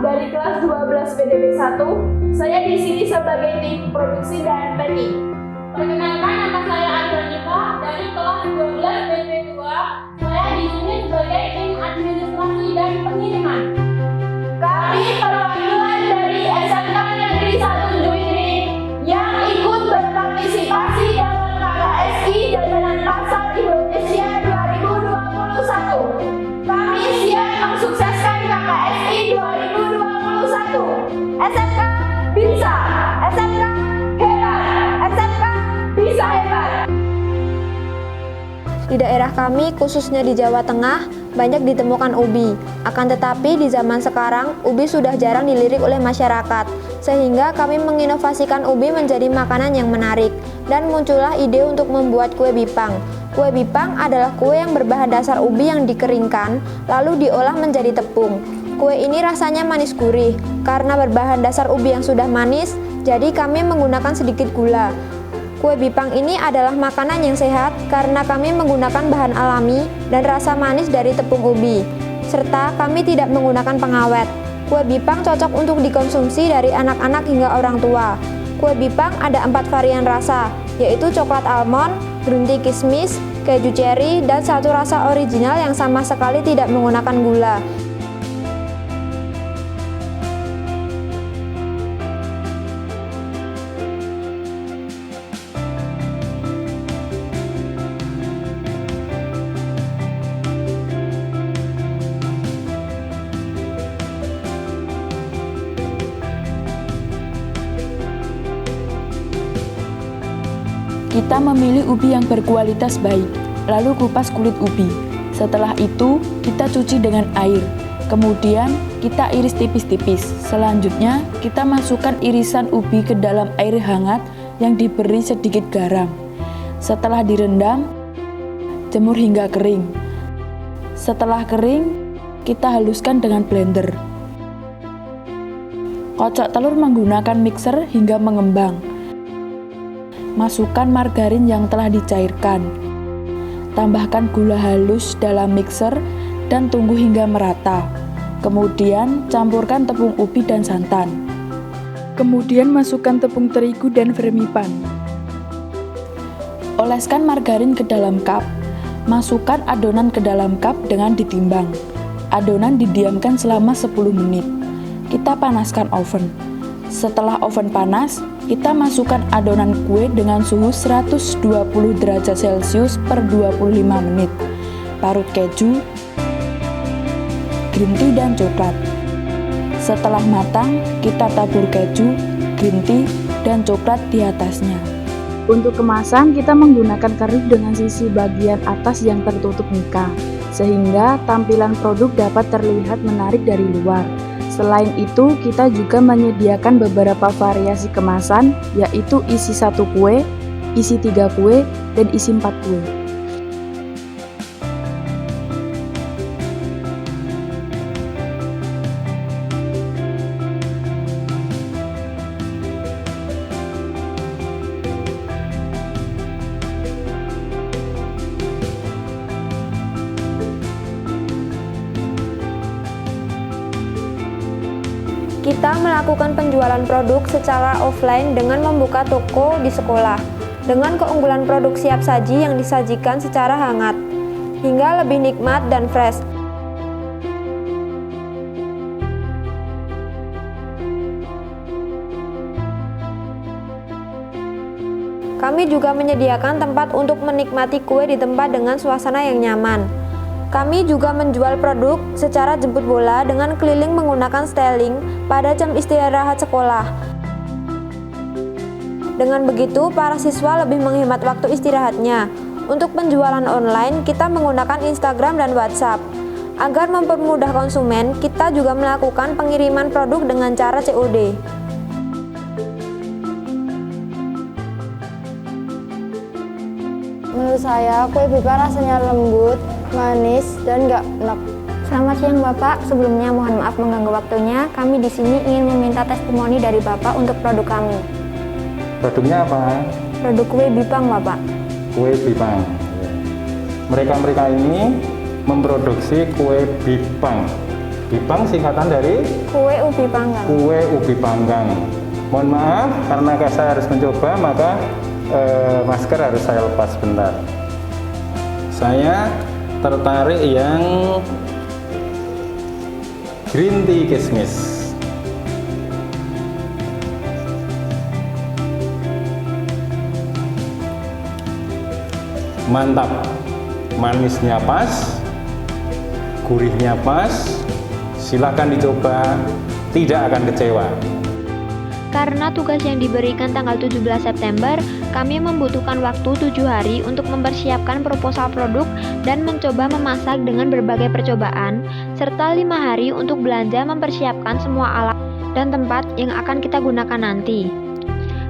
dari kelas 12 BDB 1. Saya di sini sebagai tim produksi dan packing. Perkenalkan, nama saya Adrianita dari kelas 12 BDB 2. Saya di sini sebagai tim administrasi dan pengiriman. Kami perwakilan dari SMK Negeri 1 Juwiri yang ikut berpartisipasi dalam KKSI Jajanan Pasar Indonesia 2021. Kami siap mensukseskan KKSI 2021. SMK bisa, SMK hebat, SMK bisa hebat. Di daerah kami, khususnya di Jawa Tengah, banyak ditemukan ubi. Akan tetapi di zaman sekarang, ubi sudah jarang dilirik oleh masyarakat, sehingga kami menginovasikan ubi menjadi makanan yang menarik, dan muncullah ide untuk membuat kue bipang. Kue bipang adalah kue yang berbahan dasar ubi yang dikeringkan, lalu diolah menjadi tepung. Kue ini rasanya manis gurih, karena berbahan dasar ubi yang sudah manis, jadi kami menggunakan sedikit gula. Kue bipang ini adalah makanan yang sehat karena kami menggunakan bahan alami dan rasa manis dari tepung ubi, serta kami tidak menggunakan pengawet. Kue bipang cocok untuk dikonsumsi dari anak-anak hingga orang tua. Kue bipang ada 4 varian rasa, yaitu coklat almond, green tea kismis, keju cherry, dan satu rasa original yang sama sekali tidak menggunakan gula. Kita memilih ubi yang berkualitas baik, lalu kupas kulit ubi. Setelah itu, kita cuci dengan air. Kemudian, kita iris tipis-tipis. Selanjutnya, kita masukkan irisan ubi ke dalam air hangat yang diberi sedikit garam. Setelah direndam, jemur hingga kering. Setelah kering, kita haluskan dengan blender. Kocok telur menggunakan mixer hingga mengembang. Masukkan margarin yang telah dicairkan. Tambahkan gula halus dalam mixer dan tunggu hingga merata. Kemudian campurkan tepung ubi dan santan. Kemudian masukkan tepung terigu dan vermipan. Oleskan margarin ke dalam cup. Masukkan adonan ke dalam cup dengan ditimbang. Adonan didiamkan selama 10 menit. Kita panaskan oven. Setelah oven panas, kita masukkan adonan kue dengan suhu 120 derajat Celcius per 25 menit. Parut keju, green tea, dan coklat. Setelah matang, kita tabur keju, green tea, dan coklat di atasnya. Untuk kemasan, kita menggunakan keris dengan sisi bagian atas yang tertutup mika, sehingga tampilan produk dapat terlihat menarik dari luar. Selain itu, kita juga menyediakan beberapa variasi kemasan, yaitu isi 1 kue, isi 3 kue, dan isi 4 kue. Kita melakukan penjualan produk secara offline dengan membuka toko di sekolah, dengan keunggulan produk siap saji yang disajikan secara hangat, hingga lebih nikmat dan fresh. Kami juga menyediakan tempat untuk menikmati kue di tempat dengan suasana yang nyaman. Kami juga menjual produk secara jemput bola dengan keliling menggunakan styling pada jam istirahat sekolah. Dengan begitu, para siswa lebih menghemat waktu istirahatnya. Untuk penjualan online, kita menggunakan Instagram dan WhatsApp. Agar mempermudah konsumen, kita juga melakukan pengiriman produk dengan cara COD. Menurut saya, kue bipang rasanya lembut, manis, dan nggak enak. Selamat siang Bapak, sebelumnya mohon maaf mengganggu waktunya. Kami di sini ingin meminta testimoni dari Bapak untuk produk kami. Produknya apa? Produk kue bipang Bapak. Kue bipang. Mereka ini memproduksi kue bipang. Bipang singkatan dari Kue ubi panggang. kue ubi panggang. Mohon maaf, karena saya harus mencoba, maka masker harus saya lepas sebentar. Saya tertarik yang green tea kismis. Mantap, manisnya pas, gurihnya pas. Silakan dicoba, tidak akan kecewa. Karena tugas yang diberikan tanggal 17 September, kami membutuhkan waktu 7 hari untuk mempersiapkan proposal produk dan mencoba memasak dengan berbagai percobaan, serta 5 hari untuk belanja mempersiapkan semua alat dan tempat yang akan kita gunakan nanti.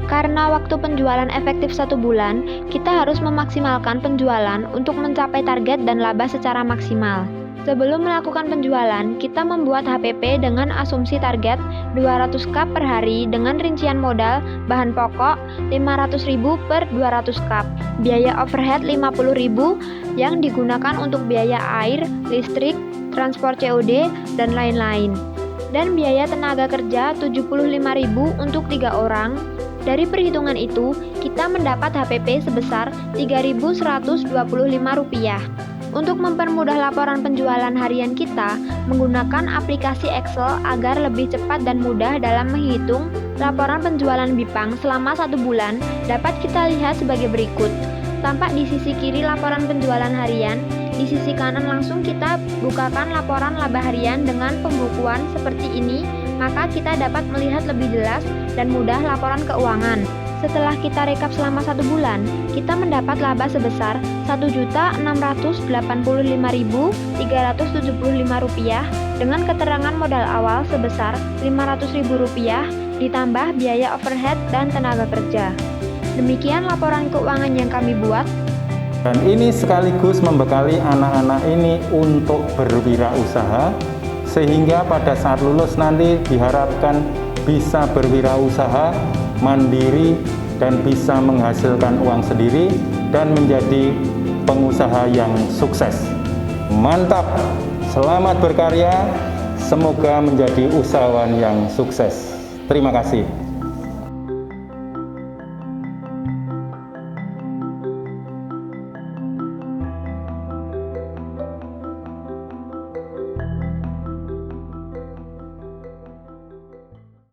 Karena waktu penjualan efektif 1 bulan, kita harus memaksimalkan penjualan untuk mencapai target dan laba secara maksimal. Sebelum melakukan penjualan, kita membuat HPP dengan asumsi target 200 cup per hari dengan rincian modal bahan pokok 500.000 per 200 cup, biaya overhead 50.000 yang digunakan untuk biaya air, listrik, transport COD, dan lain-lain. Dan biaya tenaga kerja 75.000 untuk 3 orang. Dari perhitungan itu, kita mendapat HPP sebesar Rp3.125. Untuk mempermudah laporan penjualan harian kita, menggunakan aplikasi Excel agar lebih cepat dan mudah dalam menghitung laporan penjualan Bipang selama 1 bulan dapat kita lihat sebagai berikut. Tampak di sisi kiri laporan penjualan harian, di sisi kanan langsung kita bukakan laporan laba harian dengan pembukuan seperti ini, maka kita dapat melihat lebih jelas dan mudah laporan keuangan. Setelah kita rekap selama 1 bulan, kita mendapat laba sebesar Rp1.685.375 dengan keterangan modal awal sebesar Rp500.000 ditambah biaya overhead dan tenaga kerja. Demikian laporan keuangan yang kami buat. Dan ini sekaligus membekali anak-anak ini untuk berwirausaha, sehingga pada saat lulus nanti diharapkan bisa berwirausaha mandiri dan bisa menghasilkan uang sendiri dan menjadi pengusaha yang sukses. Mantap, selamat berkarya, semoga menjadi usahawan yang sukses. Terima kasih.